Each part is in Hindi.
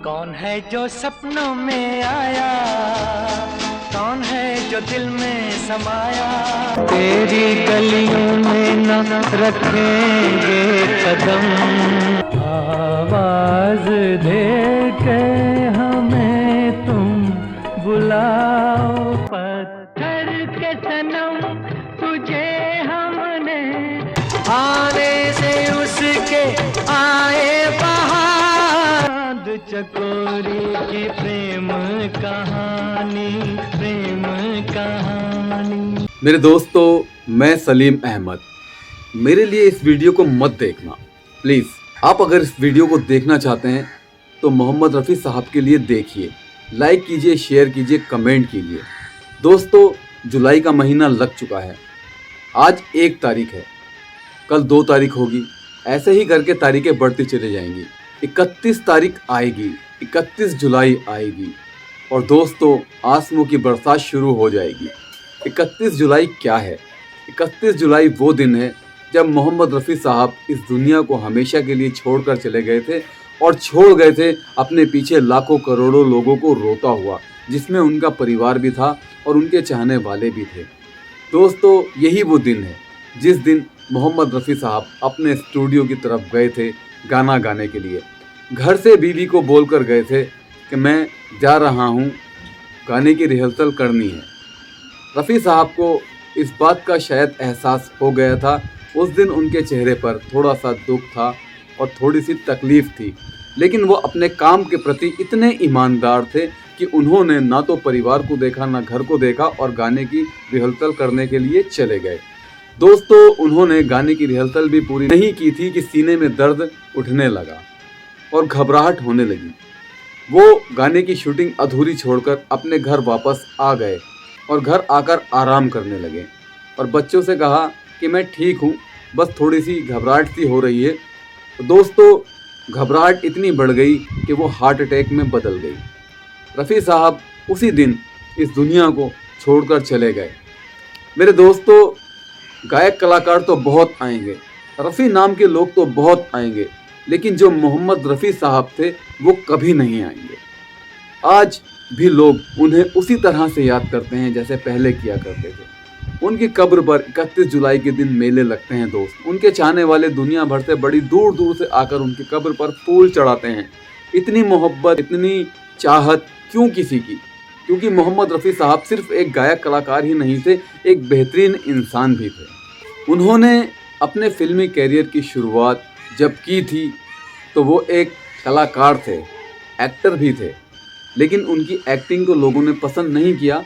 कौन है जो सपनों में आया, कौन है जो दिल में समाया, तेरी गलियों में न रखेंगे कदम। आवाज दे के हमें तुम बुलाओ, पत्थर के सनम तुझे हमने आने से उसके आए चकोरी की प्रेम कहानी, प्रेम कहानी। मेरे दोस्तों, मैं सलीम अहमद। मेरे लिए इस वीडियो को मत देखना प्लीज़। आप अगर इस वीडियो को देखना चाहते हैं तो मोहम्मद रफ़ी साहब के लिए देखिए, लाइक कीजिए, शेयर कीजिए, कमेंट कीजिए। दोस्तों, जुलाई का महीना लग चुका है। आज 1 तारीख है, कल 2 तारीख होगी, ऐसे ही करके तारीखें बढ़ती चली जाएंगी। 31 तारीख आएगी, 31 जुलाई आएगी और दोस्तों आंसुओं की बरसात शुरू हो जाएगी। 31 जुलाई क्या है? 31 जुलाई वो दिन है जब मोहम्मद रफ़ी साहब इस दुनिया को हमेशा के लिए छोड़कर चले गए थे और छोड़ गए थे अपने पीछे लाखों करोड़ों लोगों को रोता हुआ, जिसमें उनका परिवार भी था और उनके चाहने वाले भी थे। दोस्तों, यही वो दिन है जिस दिन मोहम्मद रफ़ी साहब अपने स्टूडियो की तरफ गए थे गाना गाने के लिए। घर से बीवी को बोलकर गए थे कि मैं जा रहा हूँ, गाने की रिहर्सल करनी है। रफ़ी साहब को इस बात का शायद एहसास हो गया था। उस दिन उनके चेहरे पर थोड़ा सा दुख था और थोड़ी सी तकलीफ़ थी, लेकिन वो अपने काम के प्रति इतने ईमानदार थे कि उन्होंने ना तो परिवार को देखा, ना घर को देखा और गाने की रिहर्सल करने के लिए चले गए। दोस्तों, उन्होंने गाने की रिहर्सल भी पूरी नहीं की थी कि सीने में दर्द उठने लगा और घबराहट होने लगी। वो गाने की शूटिंग अधूरी छोड़कर अपने घर वापस आ गए और घर आकर आराम करने लगे और बच्चों से कहा कि मैं ठीक हूँ, बस थोड़ी सी घबराहट सी हो रही है। तो दोस्तों, घबराहट इतनी बढ़ गई कि वो हार्ट अटैक में बदल गई। रफ़ी साहब उसी दिन इस दुनिया को छोड़कर चले गए। मेरे दोस्तों, गायक कलाकार तो बहुत आएंगे, रफ़ी नाम के लोग तो बहुत आएंगे, लेकिन जो मोहम्मद रफ़ी साहब थे वो कभी नहीं आएंगे। आज भी लोग उन्हें उसी तरह से याद करते हैं जैसे पहले किया करते थे। उनकी कब्र पर 31 जुलाई के दिन मेले लगते हैं। दोस्त, उनके चाहने वाले दुनिया भर से, बड़ी दूर दूर से आकर उनकी कब्र पर फूल चढ़ाते हैं। इतनी मोहब्बत, इतनी चाहत क्यों किसी की? क्योंकि मोहम्मद रफ़ी साहब सिर्फ एक गायक कलाकार ही नहीं थे, एक बेहतरीन इंसान भी थे। उन्होंने अपने फिल्मी कैरियर की शुरुआत जब की थी तो वो एक कलाकार थे, एक्टर भी थे, लेकिन उनकी एक्टिंग को लोगों ने पसंद नहीं किया।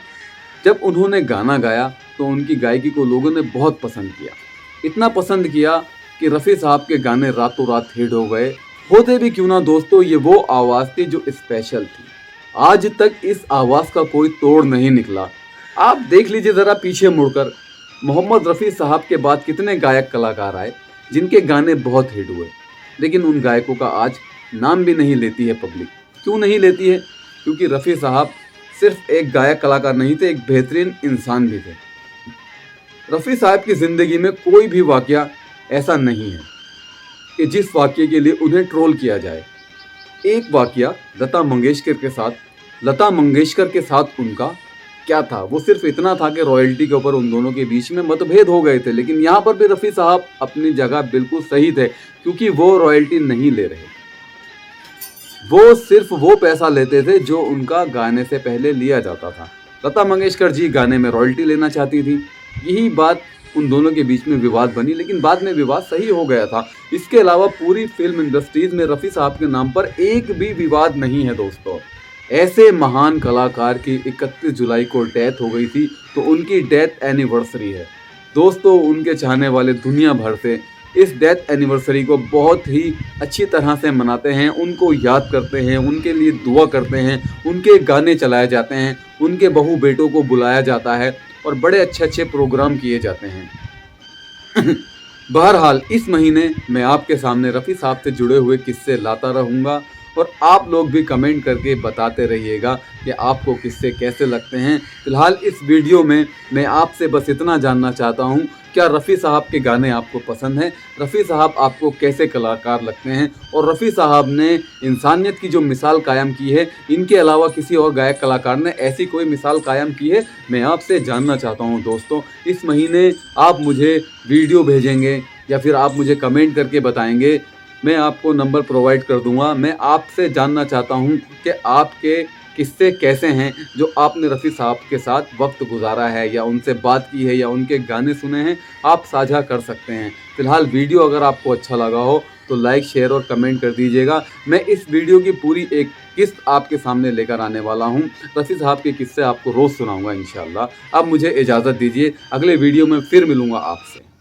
जब उन्होंने गाना गाया तो उनकी गायकी को लोगों ने बहुत पसंद किया। इतना पसंद किया कि रफ़ी साहब के गाने रातों रात हिट हो गए। होते भी क्यों ना दोस्तों, ये वो आवाज़ थी जो स्पेशल थी। आज तक इस आवाज़ का कोई तोड़ नहीं निकला। आप देख लीजिए ज़रा पीछे मुड़कर, मोहम्मद रफ़ी साहब के बाद कितने गायक कलाकार आए जिनके गाने बहुत हिट हुए, लेकिन उन गायकों का आज नाम भी नहीं लेती है पब्लिक। क्यों नहीं लेती है? क्योंकि रफ़ी साहब सिर्फ एक गायक कलाकार नहीं थे, एक बेहतरीन इंसान भी थे। रफ़ी साहब की ज़िंदगी में कोई भी वाक़या ऐसा नहीं है कि जिस वाक़ये के लिए उन्हें ट्रोल किया जाए। एक वाक़या लता मंगेशकर के साथ उनका क्या था? वो सिर्फ इतना था कि रॉयल्टी के ऊपर उन दोनों के बीच में मतभेद हो गए थे, लेकिन यहाँ पर भी रफ़ी साहब अपनी जगह बिल्कुल सही थे, क्योंकि वो रॉयल्टी नहीं ले रहे। वो सिर्फ वो पैसा लेते थे जो उनका गाने से पहले लिया जाता था। लता मंगेशकर जी गाने में रॉयल्टी लेना चाहती थी। यही बात उन दोनों के बीच में विवाद बनी, लेकिन बाद में विवाद सही हो गया था। इसके अलावा पूरी फिल्म इंडस्ट्रीज़ में रफ़ी साहब के नाम पर एक भी विवाद नहीं है। दोस्तों, ऐसे महान कलाकार की 31 जुलाई को डेथ हो गई थी, तो उनकी डेथ एनिवर्सरी है। दोस्तों, उनके चाहने वाले दुनिया भर से इस डेथ एनिवर्सरी को बहुत ही अच्छी तरह से मनाते हैं, उनको याद करते हैं, उनके लिए दुआ करते हैं, उनके गाने चलाए जाते हैं, उनके बहू बेटों को बुलाया जाता है और बड़े अच्छे अच्छे प्रोग्राम किए जाते हैं। बहरहाल, इस महीने मैं आपके सामने रफ़ी साहब से जुड़े हुए किस्से लाता रहूँगा और आप लोग भी कमेंट करके बताते रहिएगा कि आपको किस्से कैसे लगते हैं। फिलहाल इस वीडियो में मैं आपसे बस इतना जानना चाहता हूँ, क्या रफ़ी साहब के गाने आपको पसंद हैं? रफ़ी साहब आपको कैसे कलाकार लगते हैं? और रफ़ी साहब ने इंसानियत की जो मिसाल कायम की है, इनके अलावा किसी और गायक कलाकार ने ऐसी कोई मिसाल कायम की है? मैं आपसे जानना चाहता हूं दोस्तों। इस महीने आप मुझे वीडियो भेजेंगे या फिर आप मुझे कमेंट करके बताएंगे, मैं आपको नंबर प्रोवाइड कर दूंगा। मैं आपसे जानना चाहता हूं कि आपके किस्से कैसे हैं जो आपने रफ़ी साहब के साथ वक्त गुजारा है या उनसे बात की है या उनके गाने सुने हैं, आप साझा कर सकते हैं। फिलहाल वीडियो अगर आपको अच्छा लगा हो तो लाइक, शेयर और कमेंट कर दीजिएगा। मैं इस वीडियो की पूरी एक किस्त आपके सामने लेकर आने वाला हूं। रफ़ी साहब के किस्से आपको रोज़ सुनाऊंगा इंशाल्लाह। अब मुझे इजाज़त दीजिए, अगले वीडियो में फिर मिलूंगा आपसे।